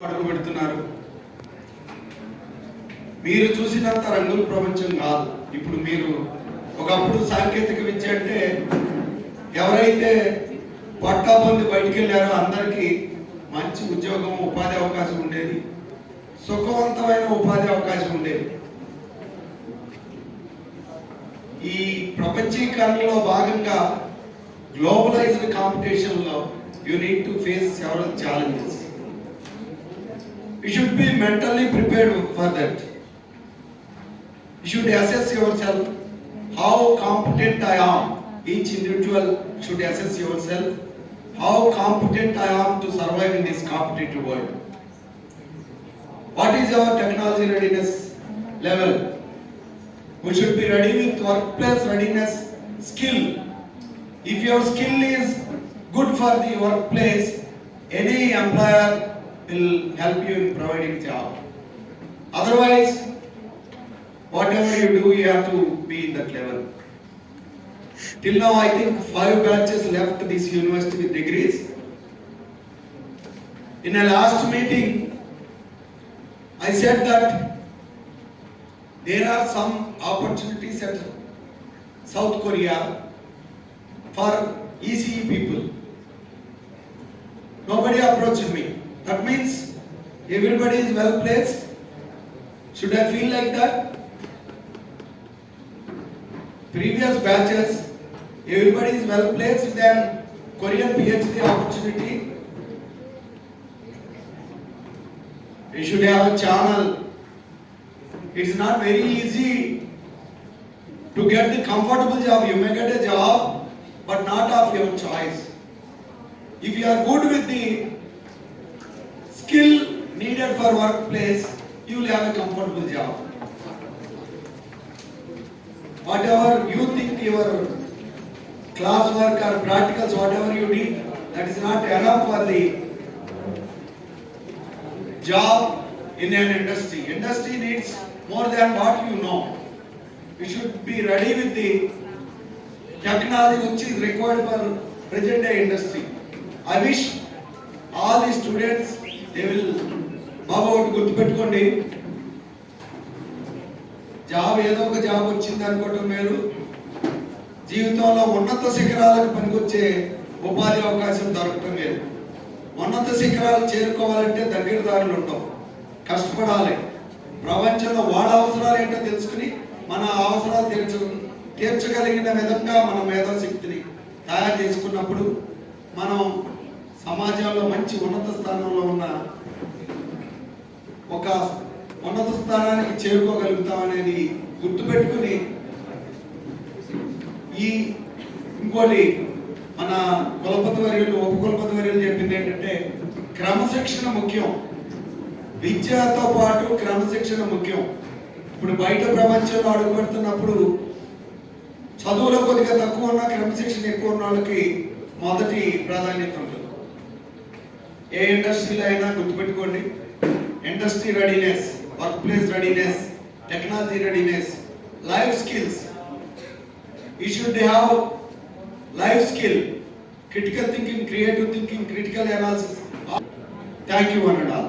అడుగు పెడుతున్నారు. మీరు చూసినంత రంగుల ప్రపంచం కాదు. ఇప్పుడు మీరు ఒకప్పుడు సాంకేతిక విద్య అంటే ఎవరైతే పట్టా పొంది బయటికి వెళ్ళారో అందరికీ మంచి ఉద్యోగం, ఉపాధి అవకాశం ఉండేది, సుఖవంతమైన ఉపాధి అవకాశం ఉండేది. ఈ ప్రపంచీకరణలో భాగంగా గ్లోబలైజ్డ్ కాంపిటీషన్లో you need to face several challenges. You should be mentally prepared for that. You should assess yourself, how competent I am. Each individual should assess yourself, how competent I am to survive in this competitive world. What is our technology readiness level? We should be ready with workplace readiness skill. If your skill is good for the workplace, any employer will help you in providing job. Otherwise, whatever you do, you have to be in that level. Till now, I think 5 batches left this university with degrees. In a last meeting, I said that there are some opportunities at South Korea for ECE people. Nobody approached me. That means everybody is well placed. Should I feel like that? Previous batches, everybody is well placed, then Korean PhD opportunity. You should have a channel. It's not very easy to get the comfortable job. You may get a job, but not of your choice. If you are good with the skill needed for workplace, you will have a comfortable job. Whatever you think your class work or practicals, whatever you need, that is not enough for the job in an industry. Industry needs more than what you know. You should be ready with the technology which is required for present day industry. I wish all the students, they will బాబా ఒకటి గుర్తుపెట్టుకోండి, job ఏదో ఒక job వచ్చింది అనుకోవటం వేరు, జీవితంలో ఉన్నత శిఖరాలకు పనికొచ్చే ఉపాధి అవకాశం దొరకటం వేరు. ఉన్నత శిఖరాలు చేరుకోవాలంటే దగ్గర దారులు ఉండవు, కష్టపడాలి. ప్రపంచంలో వాళ్ళ అవసరాలు ఏంటో తెలుసుకుని మన అవసరాలు తీర్చగలిగిన విధంగా మన మేధాశక్తిని తయారు చేసుకున్నప్పుడు మనం సమాజంలో మంచి ఉన్నత స్థానంలో ఉన్న ఒక ఉన్నత స్థానానికి చేరుకోగలుగుతాం అనేది గుర్తుపెట్టుకుని, ఈ ఇంకోటి మన కులపతి వర్యులు, ఉపకులపతి వర్యులు చెప్పింది ఏంటంటే క్రమశిక్షణ ముఖ్యం. విద్యతో పాటు క్రమశిక్షణ ముఖ్యం. ఇప్పుడు బయట ప్రపంచంలో అడుగు పెడుతున్నప్పుడు చదువులో కొద్దిగా తక్కువ ఉన్న, క్రమశిక్షణ ఎక్కువ ఉన్న వాళ్ళకి మొదటి ప్రాధాన్యత ఉంటుంది. ఏ ఇండస్ట్రీలో అయినా గుర్తుపెట్టుకోండి, industry readiness, work place readiness, technology readiness, life skills. You should have life skill, critical thinking, creative thinking, critical analysis. Thank you one and all.